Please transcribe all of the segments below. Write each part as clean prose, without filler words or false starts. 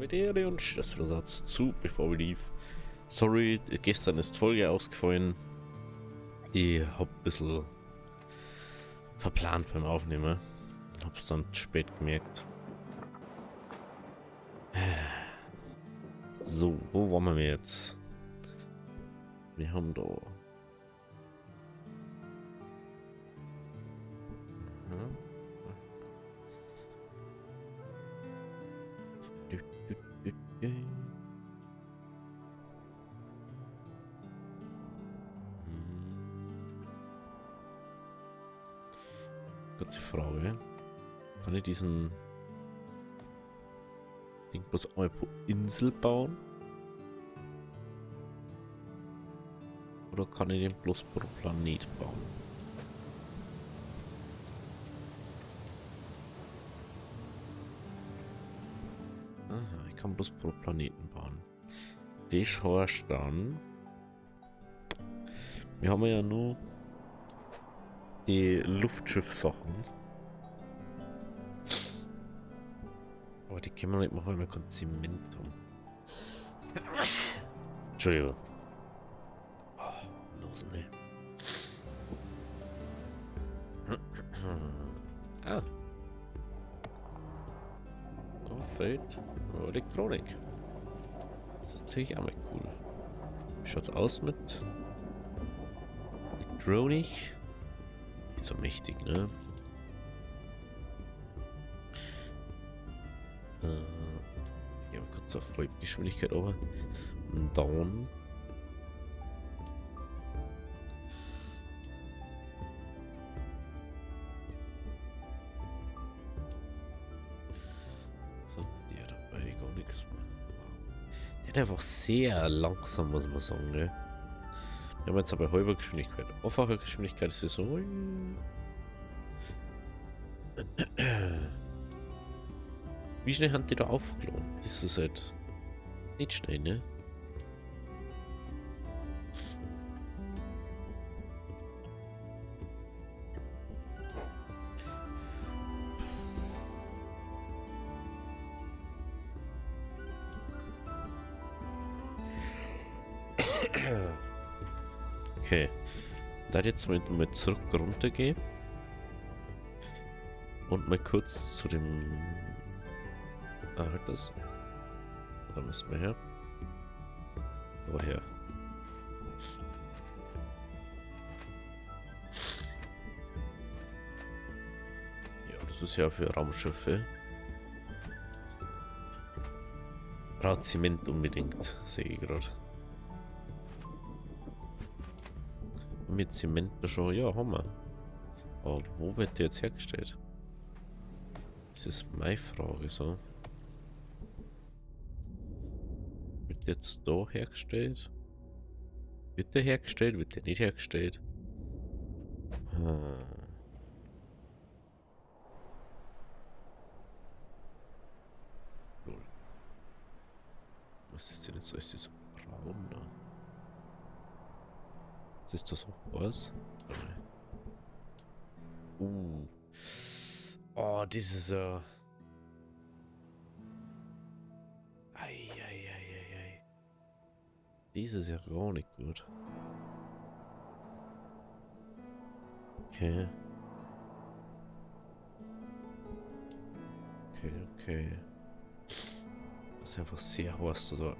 Davidere und Schlüsselsatz zu, bevor wir lief. Sorry, gestern ist die Folge ausgefallen. Ich hab ein bisschen verplant beim Aufnehmen. Hab's dann spät gemerkt. So, wo waren wir jetzt? Wir haben da... Kurze Frage. Kann ich diesen Ding bloß einmal pro Insel bauen? Oder kann ich den bloß pro Planet bauen? Aha, ich kann bloß pro Planeten bauen. Das heißt dann... Wir haben ja nur die Luftschiff-Sachen. Aber die können wir nicht machen, weil wir kein Zement haben. Entschuldigung. Oh, los, ne. Ah. Da fehlt Elektronik. Das ist natürlich auch mal cool. Wie schaut's aus mit Elektronik? Nicht so mächtig, ne? Ja, mal kurz auf Vollgeschwindigkeit aber. Und dann. So, der dabei gar nichts mehr. Der hat einfach sehr langsam, muss man sagen, ne? Wir haben jetzt aber halber Geschwindigkeit. Aufwache Geschwindigkeit ist es so. Wie schnell haben die da aufgeladen? Das ist halt nicht schnell, ne? Okay. Da jetzt mal zurück runtergehen. Und mal kurz zu dem... Ah, halt das. Da müssen wir her. Woher? Ja, das ist ja für Raumschiffe. Braucht Zement unbedingt, sehe ich gerade. Mit Zement schon, ja, haben wir. Aber wo wird der jetzt hergestellt? Das ist meine Frage, so. Wird jetzt da hergestellt? Wird der hergestellt? Wird der nicht hergestellt? Lol. Was ist denn jetzt? Ist das so braun da? Ist das auch was? Oh, das ist ja... Eieieiei. Das ist ja gar nicht gut. Okay. Okay. Das ist einfach sehr heiß da dort.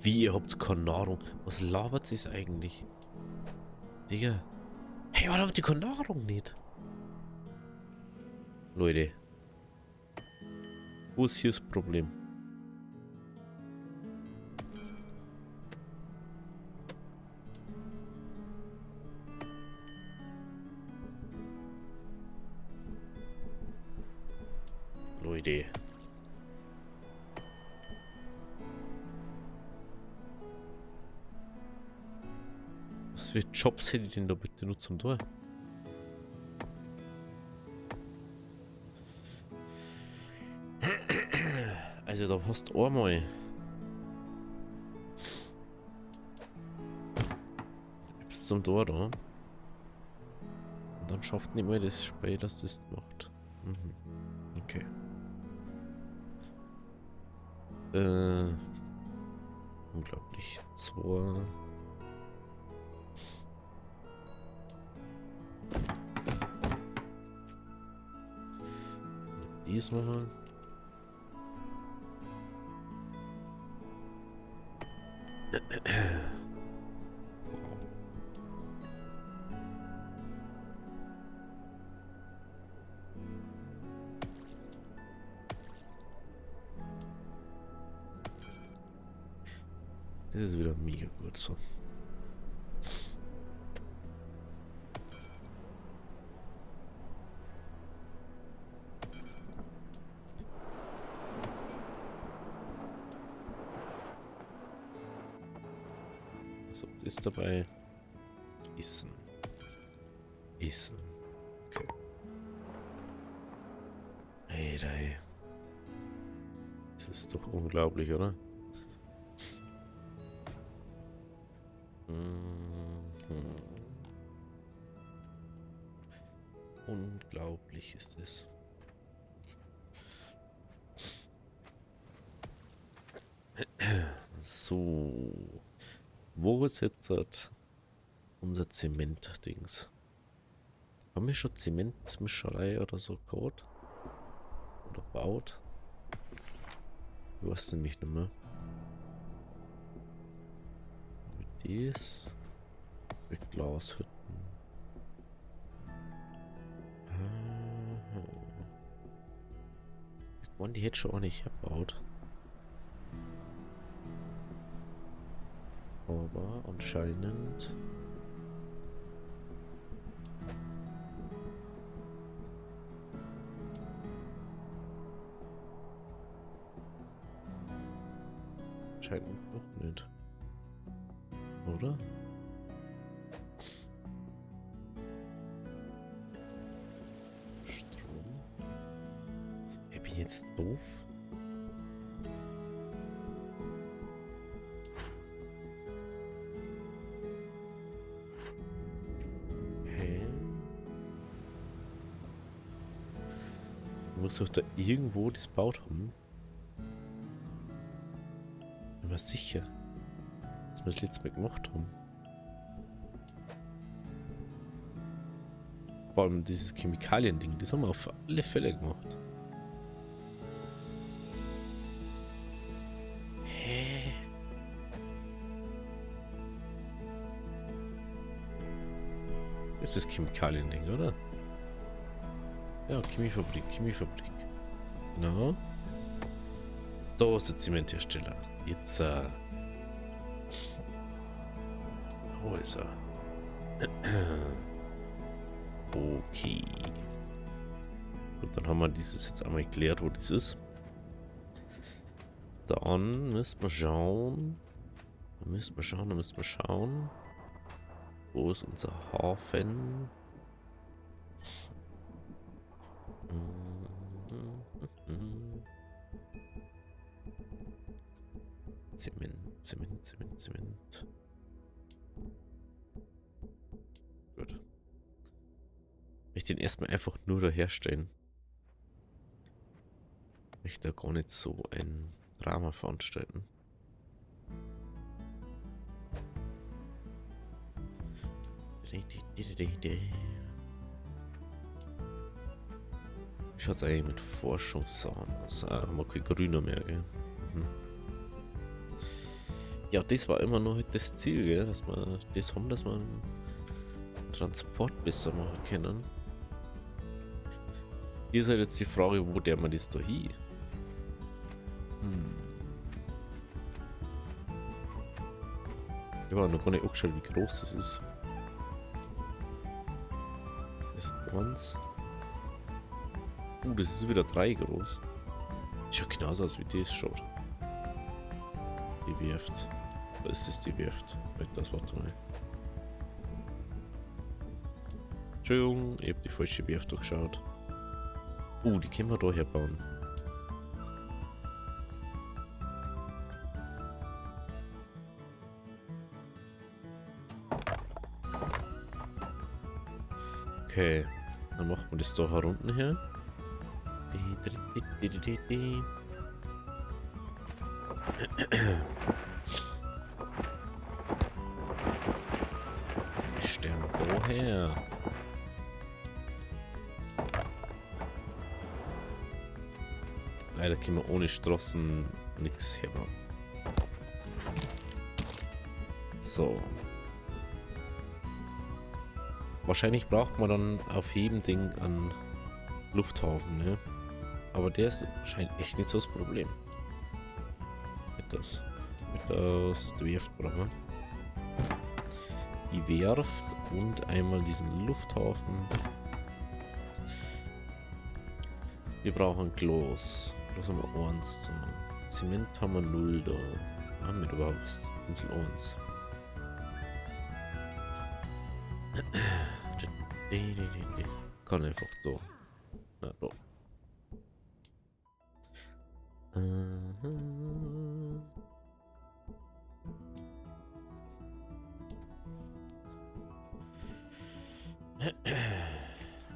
Wie, ihr habt keine Nahrung? Was labert sich eigentlich? Digga. Hey, warum habt ihr keine Nahrung nicht? Leute. Wo ist hier das Problem? Leute. Was für Jobs hätte ich denn da bitte nur zum Tor? Also da hast du einmal. Bis zum Tor da. Und dann schafft nicht mal das Spiel, dass das macht. Mhm. Okay. Unglaublich. 2. Diesmal. Das ist wieder mega gut so. So, was ist dabei? Essen. Essen. Okay. Ey. Das ist doch unglaublich, oder? Unglaublich ist es. So. Wo ist jetzt unser Zement-Dings? Haben wir schon Zementmischerei oder so gebaut? Oder baut? Ich weiß nämlich nicht mehr. Mit dies. Mit Glashütten. Ich meine, die hätte schon auch nicht erbaut. Aber anscheinend. Anscheinend noch nicht. Oder? Strom. Ich bin jetzt doof. Muss doch da irgendwo das gebaut haben. Bin mir sicher, dass wir das letzte Mal gemacht haben. Vor allem dieses Chemikalien-Ding, das haben wir auf alle Fälle gemacht. Hä? Das ist das Chemikalien-Ding, oder? Ja, Chemiefabrik. Genau. Da ist der Zementhersteller. Jetzt, wo ist er? Okay. Gut, dann haben wir dieses jetzt einmal geklärt, wo das ist. Dann müssen wir schauen. Wo ist unser Hafen? Zement. Gut. Ich den erstmal einfach nur da herstellen. Ich möchte da gar nicht so ein Drama veranstalten. Wie schaut es eigentlich mit Forschungssachen aus? Haben wir kein Grüner mehr, gell? Ja, das war immer noch halt das Ziel, gell? Dass wir das haben, dass wir einen Transport besser machen können. Hier ist halt jetzt die Frage, wo der man das da hin? Ich habe noch gar nicht angeschaut, wie groß das ist. Das ist 1. Das ist wieder 3 groß. Schaut genauso aus wie das schaut. Die Werft. Da ist es die Werft. Das warte mal. Entschuldigung, ich habe die falsche Werft durchgeschaut. Die können wir da her bauen. Okay, dann machen wir das da herunten her. Stern woher? Leider können wir ohne Straßen nichts haben. So. Wahrscheinlich braucht man dann auf jedem Ding einen Lufthafen, ne? Aber der scheint echt nicht so das Problem. Mit das die Werft brauchen wir. Die Werft und einmal diesen Lufthafen. Wir brauchen Glas. Was haben wir? 1. Zement haben wir 0 da. Haben wir überhaupt? Insel 1. Kann einfach da. Na, da.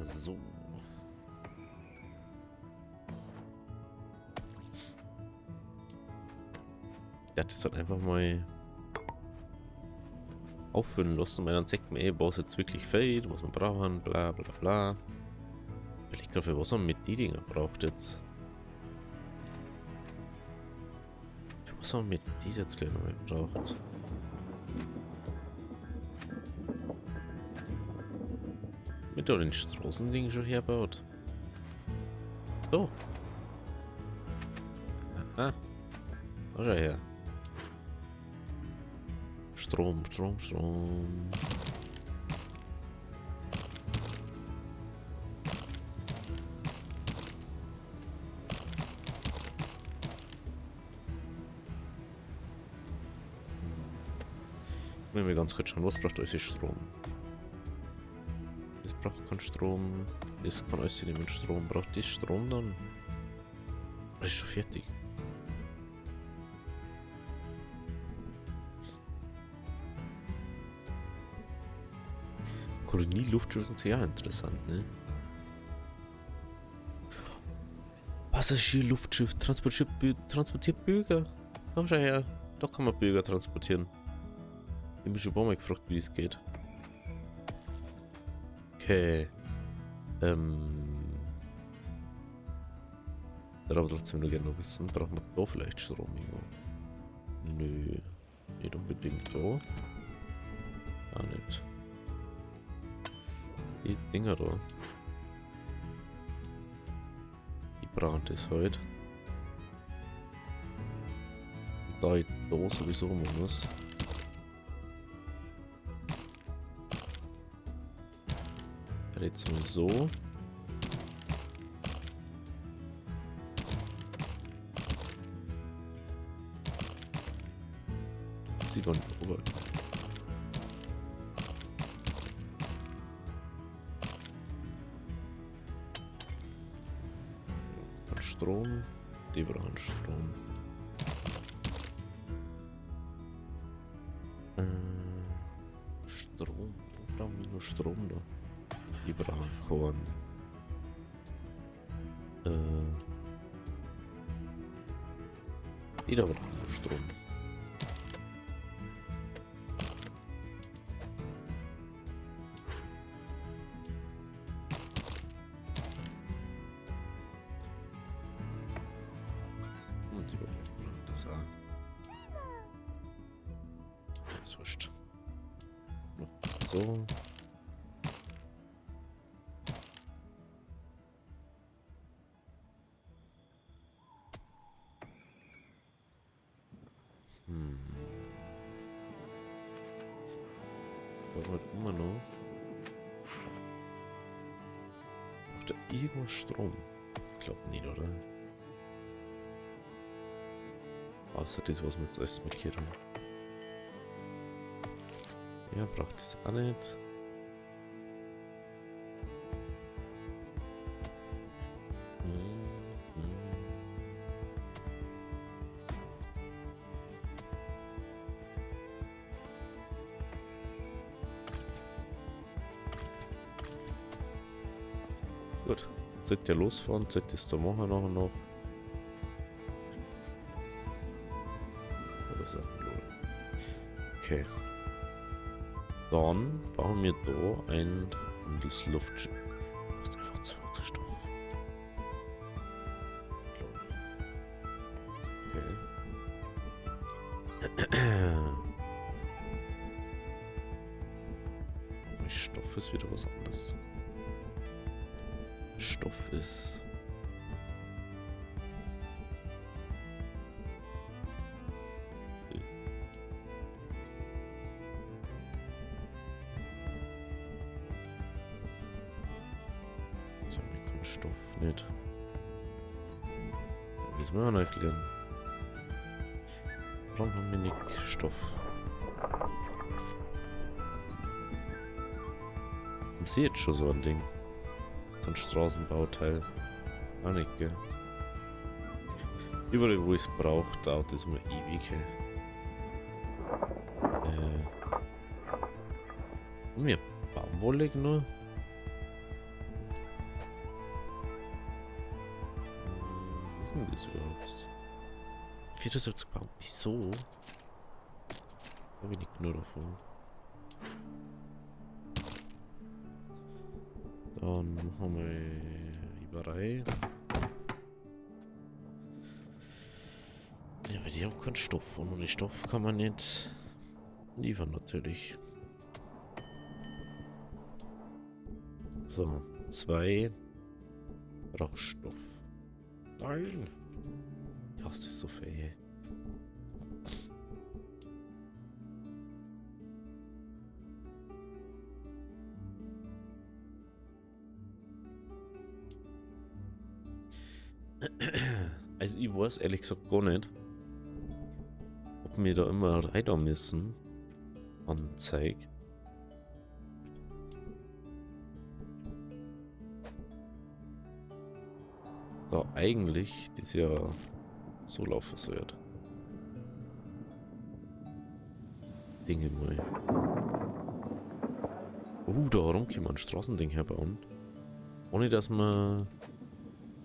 So. Das ist dann einfach mal auffüllen lassen, weil dann sagt man, ey, was jetzt wirklich fehlt, was wir brauchen, bla bla bla. Weil ich glaube, für was man mit die Dinger braucht jetzt. Für was man mit dieser jetzt gleich nochmal braucht. Mit da den Straßending schon herbaut. So. Aha. Da schau her. Strom. Wenn wir ganz kurz schauen, was braucht alles Strom? Das braucht keinen Strom. Das kann alles nicht mit Strom. Braucht das Strom dann? Das ist schon fertig. Kolonie-Luftschiffe sind ja interessant, ne? Passagier-Luftschiff transportiert Bürger. Komm schon her. Da kann man Bürger transportieren. Ich habe mich schon ein paar Mal gefragt, wie es geht. Okay. Aber trotzdem nur gerne noch wissen. Brauchen wir da vielleicht Strom irgendwo? Nö. Nicht unbedingt da. Auch nicht. Die Dinger da. Die brauchen das halt. Da ich da sowieso muss. Jetzt sowieso. Sieht doch nicht rüber. Strom, die brauchen Strom. Strom, wo brauchen wir nur Strom da? Die brauchen Korn. Die da brauchen nur Strom. Ist wurscht. Noch so. Da war immer noch. Braucht da irgendwas Strom? Ich glaube nicht, oder? Außer das, was wir jetzt alles markieren. Ja, braucht das auch nicht. Gut, sollte ja losfahren, sollte es da machen nachher noch. gesagt. Okay. Dann bauen wir da ein das Luftschiff. Das ist einfach 20 Stoff. Okay. Stoff ist wieder was anderes. Stoff ist... Ich habe keinen Stoff nicht. Das müssen wir noch erklären. Warum haben wir nicht Stoff? Ich sehe jetzt schon so ein Ding. So ein Straßenbauteil. Auch nicht, gell? Überall, wo ich es brauche, dauert es mir ewig. Haben wir Baumwolle nur? Was ist denn das überhaupt? 74 Baum. Wieso? Habe ich nicht nur davon. Dann haben wir Iberei. Ja, aber die haben keinen Stoff. Und ohne Stoff kann man nicht liefern, natürlich. So, 2 Rauchstoff. Nein! Ja, es ist so fähig. Also ich weiß ehrlich gesagt gar nicht, ob wir da immer rein müssen an Zeug. Da eigentlich das ja so laufen sollte. Dinge mal. Da herum können wir ein Straßending herbauen. Ohne dass wir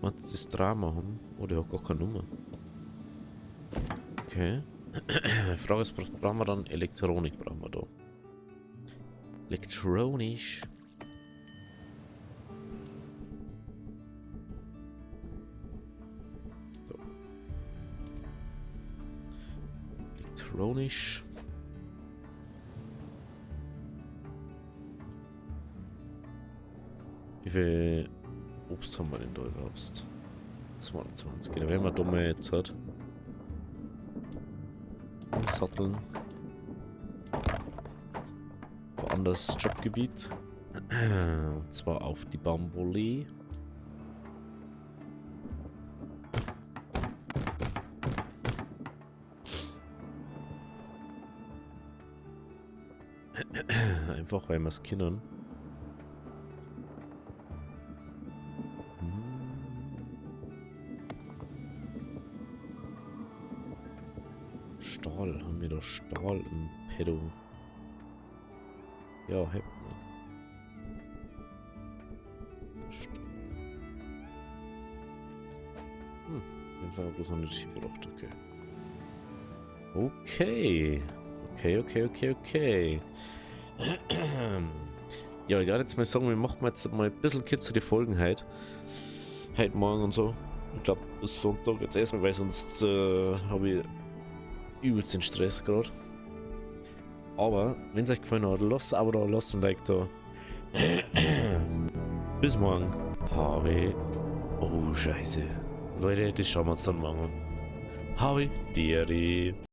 das Drama haben. Oder auch gar keine Nummer. Okay. Die Frage ist, was brauchen wir dann? Elektronik brauchen wir da. Elektronisch. So. Elektronisch. Wie viel Obst haben wir denn da überhaupt? 22. Genau, wenn man da mal jetzt hat. Satteln. Woanders Jobgebiet. Und zwar auf die Baumwolle. Einfach weil wir es können. Stahl, haben wir da Stahl im Pedo? Ja, hätten wir. Stahl. Wir haben es aber bloß noch nicht gebracht, okay. Okay. Ja, ich werde jetzt mal sagen, wir machen jetzt mal ein bisschen kürzere Folgen heute. Heute Morgen und so. Ich glaube, bis Sonntag jetzt erstmal, weil sonst habe ich übelst den Stress gerade. Aber, wenn es euch gefallen hat, lasst ein Abo da, lasst ein Like da. Bis morgen. Oh, Scheiße. Leute, das schauen wir uns dann morgen an. Habe Deri.